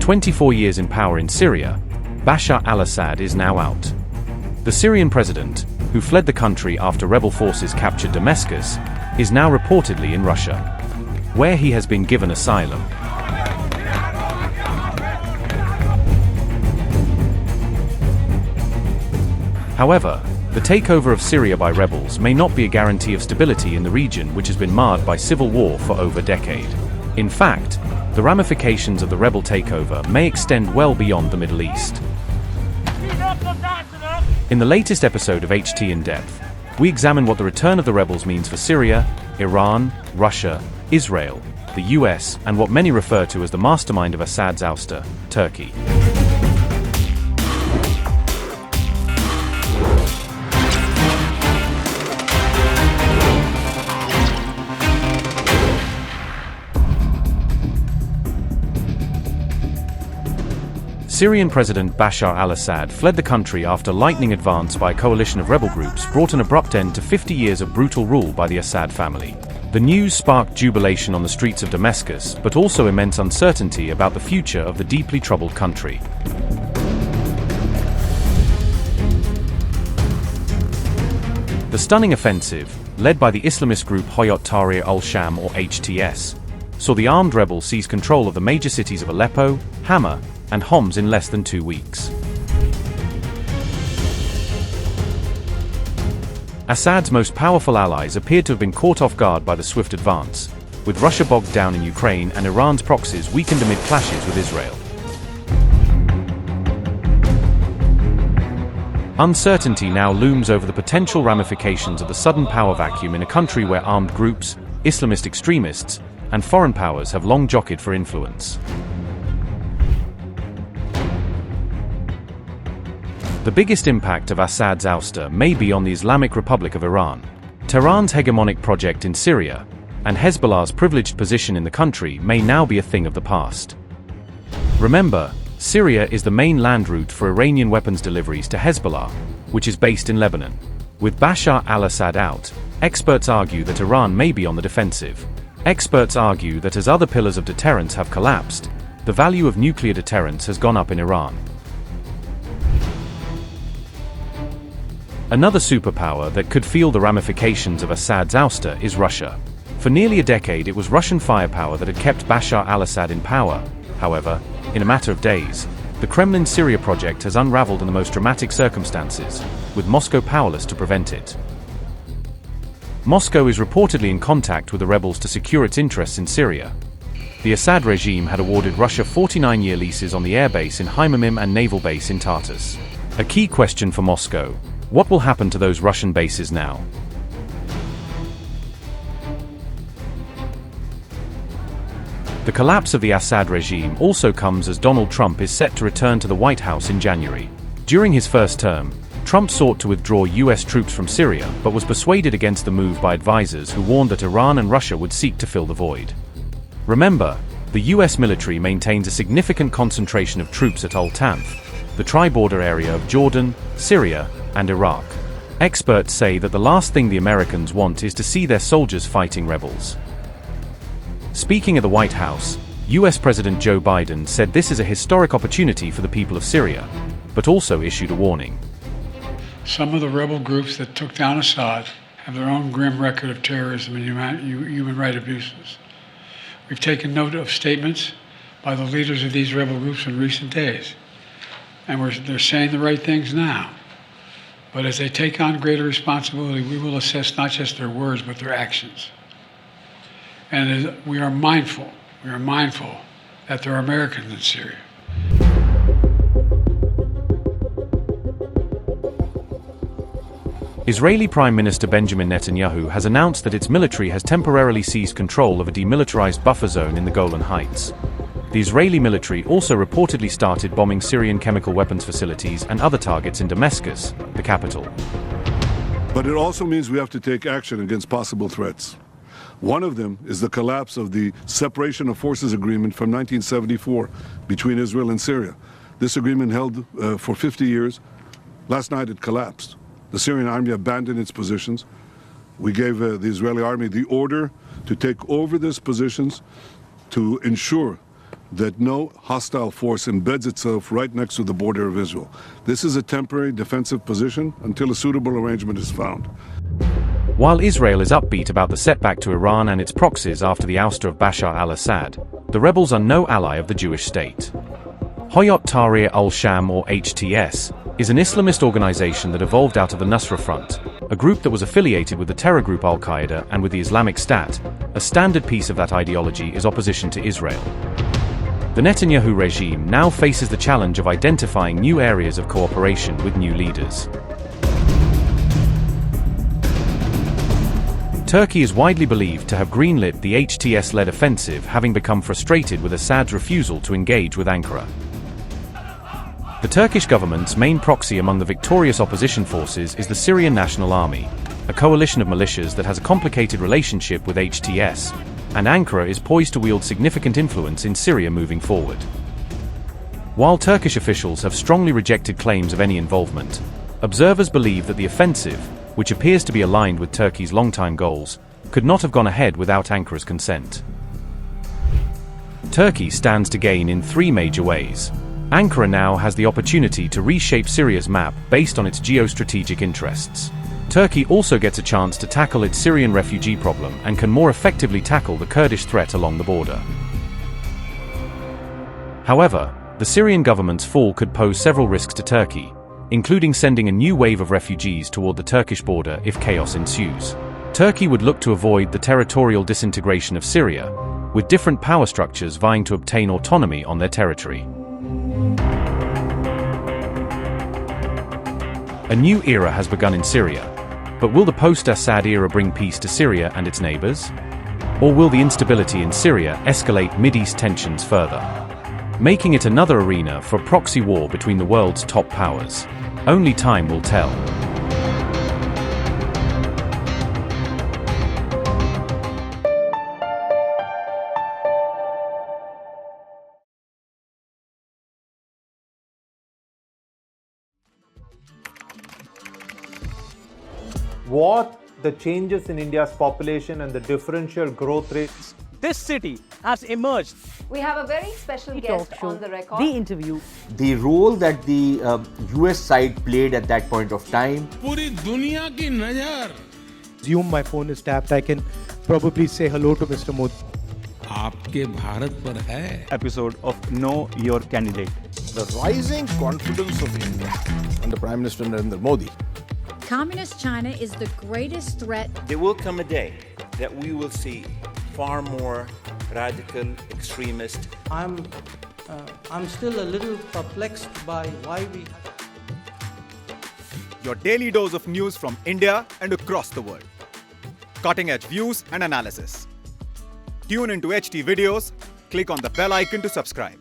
24 years in power in Syria, Bashar al-Assad is now out. The Syrian president, who fled the country after rebel forces captured Damascus, is now reportedly in Russia, where he has been given asylum. However, the takeover of Syria by rebels may not be a guarantee of stability in the region, which has been marred by civil war for over a decade. In fact, the ramifications of the rebel takeover may extend well beyond the Middle East. In the latest episode of HT In Depth, we examine what the return of the rebels means for Syria, Iran, Russia, Israel, the US, and what many refer to as the mastermind of Assad's ouster, Turkey. Syrian President Bashar al-Assad fled the country after lightning advance by a coalition of rebel groups brought an abrupt end to 50 years of brutal rule by the Assad family. The news sparked jubilation on the streets of Damascus, but also immense uncertainty about the future of the deeply troubled country. The stunning offensive, led by the Islamist group Hayat Tahrir al-Sham or HTS, saw the armed rebels seize control of the major cities of Aleppo, Hama and Homs in less than 2 weeks. Assad's most powerful allies appeared to have been caught off guard by the swift advance, with Russia bogged down in Ukraine and Iran's proxies weakened amid clashes with Israel. Uncertainty now looms over the potential ramifications of the sudden power vacuum in a country where armed groups, Islamist extremists, and foreign powers have long jockeyed for influence. The biggest impact of Assad's ouster may be on the Islamic Republic of Iran, Tehran's hegemonic project in Syria, and Hezbollah's privileged position in the country may now be a thing of the past. Remember, Syria is the main land route for Iranian weapons deliveries to Hezbollah, which is based in Lebanon. With Bashar al-Assad out, experts argue that Iran may be on the defensive. Experts argue that as other pillars of deterrence have collapsed, the value of nuclear deterrence has gone up in Iran. Another superpower that could feel the ramifications of Assad's ouster is Russia. For nearly a decade it was Russian firepower that had kept Bashar al-Assad in power. However, in a matter of days, the Kremlin-Syria project has unraveled in the most dramatic circumstances, with Moscow powerless to prevent it. Moscow is reportedly in contact with the rebels to secure its interests in Syria. The Assad regime had awarded Russia 49-year leases on the airbase in Hama and naval base in Tartus. A key question for Moscow: what will happen to those Russian bases now? The collapse of the Assad regime also comes as Donald Trump is set to return to the White House in January. During his first term, Trump sought to withdraw US troops from Syria but was persuaded against the move by advisors who warned that Iran and Russia would seek to fill the void. Remember, the US military maintains a significant concentration of troops at al-Tanf, the tri-border area of Jordan, Syria, and Iraq. Experts say that the last thing the Americans want is to see their soldiers fighting rebels. Speaking at the White House, US President Joe Biden said this is a historic opportunity for the people of Syria, but also issued a warning. Some of the rebel groups that took down Assad have their own grim record of terrorism and human rights abuses. We've taken note of statements by the leaders of these rebel groups in recent days, and they're saying the right things now. But as they take on greater responsibility, we will assess not just their words, but their actions. And we are mindful that there are Americans in Syria. Israeli Prime Minister Benjamin Netanyahu has announced that its military has temporarily seized control of a demilitarized buffer zone in the Golan Heights. The Israeli military also reportedly started bombing Syrian chemical weapons facilities and other targets in Damascus, the capital. But it also means we have to take action against possible threats. One of them is the collapse of the Separation of Forces Agreement from 1974 between Israel and Syria. This agreement held for 50 years. Last night it collapsed. The Syrian army abandoned its positions. We gave the Israeli army the order to take over these positions to ensure that no hostile force embeds itself right next to the border of Israel. This is a temporary defensive position until a suitable arrangement is found. While Israel is upbeat about the setback to Iran and its proxies after the ouster of Bashar al-Assad, the rebels are no ally of the Jewish state. Hayat Tahrir al-Sham, or HTS, is an Islamist organization that evolved out of the Nusra Front, a group that was affiliated with the terror group Al-Qaeda and with the Islamic State. A standard piece of that ideology is opposition to Israel. The Netanyahu regime now faces the challenge of identifying new areas of cooperation with new leaders. Turkey is widely believed to have greenlit the HTS-led offensive, having become frustrated with Assad's refusal to engage with Ankara. The Turkish government's main proxy among the victorious opposition forces is the Syrian National Army, a coalition of militias that has a complicated relationship with HTS, and Ankara is poised to wield significant influence in Syria moving forward. While Turkish officials have strongly rejected claims of any involvement, observers believe that the offensive, which appears to be aligned with Turkey's long-time goals, could not have gone ahead without Ankara's consent. Turkey stands to gain in three major ways. Ankara now has the opportunity to reshape Syria's map based on its geostrategic interests. Turkey also gets a chance to tackle its Syrian refugee problem and can more effectively tackle the Kurdish threat along the border. However, the Syrian government's fall could pose several risks to Turkey, including sending a new wave of refugees toward the Turkish border if chaos ensues. Turkey would look to avoid the territorial disintegration of Syria, with different power structures vying to obtain autonomy on their territory. A new era has begun in Syria, but will the post-Assad era bring peace to Syria and its neighbors? Or will the instability in Syria escalate Mideast tensions further, making it another arena for a proxy war between the world's top powers? Only time will tell. What the changes in India's population and the differential growth rates. This city has emerged. We have a very special guest on the record. The interview. The role that the US side played at that point of time. पूरी दुनिया की नजर. Assume my phone is tapped, I can probably say hello to Mr. Modi. आपके भारत पर है. Episode of Know Your Candidate. The rising confidence of India under Prime Minister Narendra Modi. Communist China is the greatest threat. There will come a day that we will see far more radical extremist. I'm still a little perplexed by why we. Your daily dose of news from India and across the world. Cutting edge views and analysis. Tune into HT videos. Click on the bell icon to subscribe.